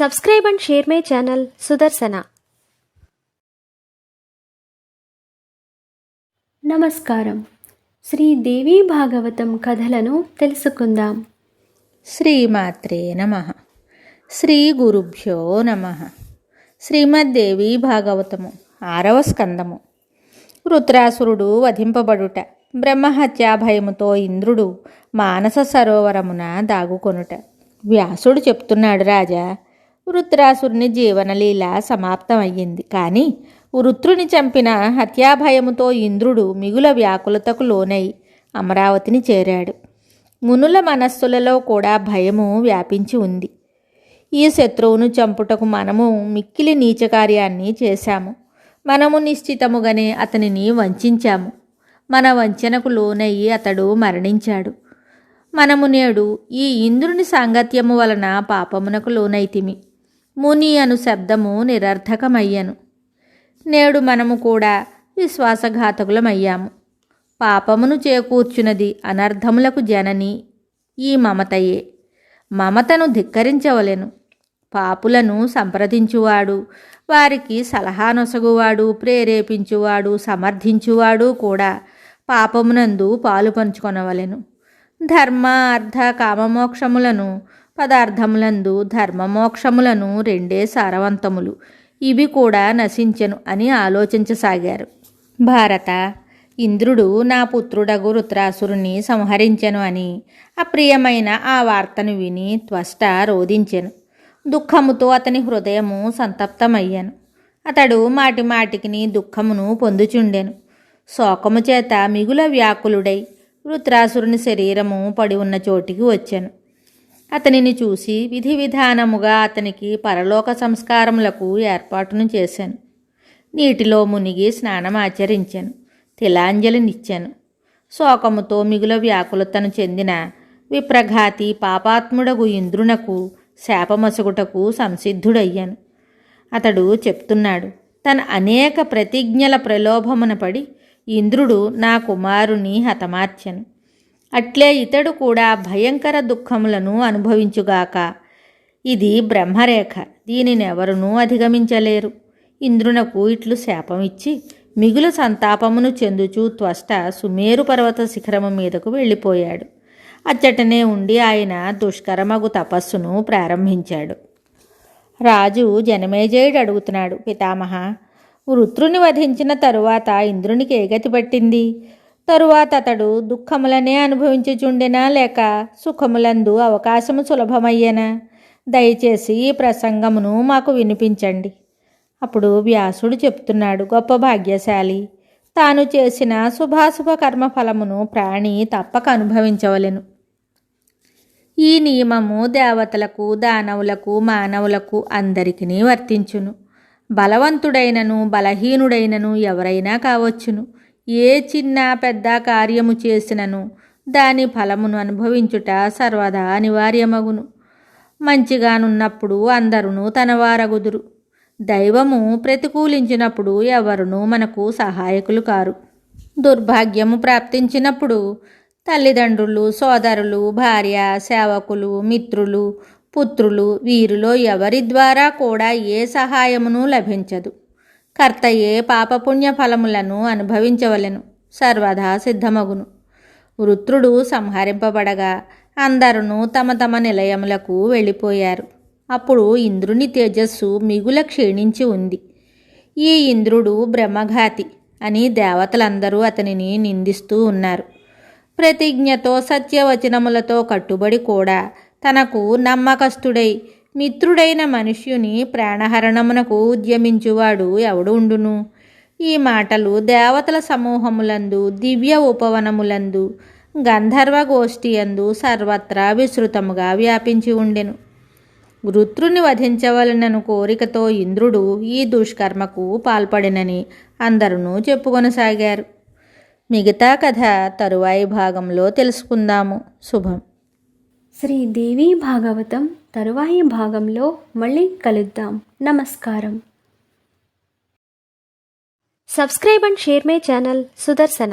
Subscribe and share my channel Sudarshana. నమస్కారం. శ్రీదేవి భాగవతం కథలను తెలుసుకుందాం. శ్రీమాత్రే నమః. శ్రీ గురుభ్యో నమః. శ్రీమద్దేవి భాగవతము 6వ స్కందము. వృత్రాసురుడు వధింపబడుట. బ్రహ్మహత్యా భయముతో ఇంద్రుడు మానస సరోవరమున దాగుకొనుట. వ్యాసుడు చెప్తున్నాడు, రాజా, వృత్రాసురుని జీవనలీల సమాప్తమయ్యింది. కానీ వృత్రుని చంపిన హత్యాభయముతో ఇంద్రుడు మిగుల వ్యాకులతకు లోనై అమరావతిని చేరాడు. మునుల మనస్సులలో కూడా భయము వ్యాపించి ఉంది. ఈ శత్రువును చంపుటకు మనము మిక్కిలి నీచకార్యాన్ని చేశాము. మనము నిశ్చితముగానే అతనిని వంచాము. మన వంచనకు లోనయ్యి అతడు మరణించాడు. మనము నేడు ఈ ఇంద్రుని సాంగత్యము వలన పాపమునకు లోనైతిమి. ముని అను శబ్దము నిరర్థకమయ్యను. నేడు మనము కూడా విశ్వాసఘాతకులమయ్యాము. పాపమును చేకూర్చున్నది అనర్థములకు జనని ఈ మమతయే. మమతను ధిక్కరించవలెను. పాపులను సంప్రదించువాడు, వారికి సలహా నొసగువాడు, ప్రేరేపించువాడు, సమర్థించువాడు కూడా పాపమునందు పాలు పంచుకొనవలెను. ధర్మ అర్థ కామమోక్షములను పదార్థములందు ధర్మమోక్షములను రెండే సారవంతములు, ఇవి కూడా నశించెను అని ఆలోచించసాగారు. భారత, ఇంద్రుడు నా పుత్రుడగు వృత్రాసురుని సంహరించెను అని అప్రియమైన ఆ వార్తను విని త్వష్ట రోదించెను. దుఃఖముతో అతని హృదయము సంతప్తమయ్యాను. అతడు మాటి మాటికిని దుఃఖమును పొందుచుండెను. శోకము చేత మిగుల వ్యాకులుడై వృత్రాసురుని శరీరము పడి ఉన్న చోటికి వచ్చాను. అతనిని చూసి విధి విధానముగా అతనికి పరలోక సంస్కారములకు ఏర్పాటును చేశాను. నీటిలో మునిగి స్నానం ఆచరించాను. తిలాంజలినిచ్చాను. శోకముతో మిగుల వ్యాకులతను చెందిన విప్రఘాతి పాపాత్ముడగు ఇంద్రునకు శాపమసగుటకు సంసిద్ధుడయ్యాను. అతడు చెప్తున్నాడు, తన అనేక ప్రతిజ్ఞల ప్రలోభమున పడి ఇంద్రుడు నా కుమారుని హతమార్చెను. అట్లే ఇతడు కూడా భయంకర దుఃఖములను అనుభవించుగాక. ఇది బ్రహ్మరేఖ, దీనినెవరునూ అధిగమించలేరు. ఇంద్రునకు ఇట్లు శాపమిచ్చి మిగులు సంతాపమును చెందుచూ త్వష్ట సుమేరు పర్వత శిఖరము మీదకు వెళ్ళిపోయాడు. అచ్చటనే ఉండి ఆయన దుష్కరమగు తపస్సును ప్రారంభించాడు. రాజు జనమేజయుడు అడుగుతున్నాడు, పితామహ, వృత్రుని వధించిన తరువాత ఇంద్రునికి ఏ గతి పట్టింది? తరువాత అతడు దుఃఖములనే అనుభవించుచుండెనా లేక సుఖములందు అవకాశము సులభమయ్యేనా? దయచేసి ఈ ప్రసంగమును మాకు వినిపించండి. అప్పుడు వ్యాసుడు చెప్తున్నాడు, గొప్ప భాగ్యశాలి, తాను చేసిన శుభాశుభ కర్మఫలమును ప్రాణి తప్పక అనుభవించవలెను. ఈ నియమము దేవతలకు, దానవులకు, మానవులకు అందరికీ వర్తించును. బలవంతుడైనను బలహీనుడైనను ఎవరైనా కావచ్చును. ఏ చిన్న పెద్ద కార్యము చేసినను దాని ఫలమును అనుభవించుట సర్వదా అనివార్యమగును. మంచిగానున్నప్పుడు అందరును తనవారగుదురు. దైవము ప్రతికూలించినప్పుడు ఎవరునూ మనకు సహాయకులు కారు. దుర్భాగ్యము ప్రాప్తించినప్పుడు తల్లిదండ్రులు, సోదరులు, భార్య, సేవకులు, మిత్రులు, పుత్రులు, వీరిలో ఎవరి ద్వారా కూడా ఏ సహాయమును లభించదు. కర్తయే పాపపుణ్య ఫలములను అనుభవించవలెను. సర్వదా సిద్ధమగును. వృత్రుడు సంహరింపబడగా అందరూ తమ తమ నిలయములకు వెళ్ళిపోయారు. అప్పుడు ఇంద్రుని తేజస్సు మిగుల క్షీణించి ఉంది. ఈ ఇంద్రుడు బ్రహ్మఘాతి అని దేవతలందరూ అతనిని నిందిస్తూ ఉన్నారు. ప్రతిజ్ఞతో సత్యవచనములతో కట్టుబడి కూడా తనకు నమ్మకస్తుడై మిత్రుడైన మనుష్యుని ప్రాణహరణమునకు ఉద్యమించువాడు ఎవడు ఉండును? ఈ మాటలు దేవతల సమూహములందు, దివ్య ఉపవనములందు, గంధర్వ గోష్ఠియందు సర్వత్రా విస్తృతముగా వ్యాపించి ఉండెను. వృత్రుని వధించవలనను కోరికతో ఇంద్రుడు ఈ దుష్కర్మకు పాల్పడినని అందరూ చెప్పుకొనసాగారు. మిగతా కథ తరువాయి భాగంలో తెలుసుకుందాము. శుభం. శ్రీదేవి భాగవతం తరువాయి భాగంలో మళ్ళీ కలుద్దాం. నమస్కారం. Subscribe and share my channel Sudarshana.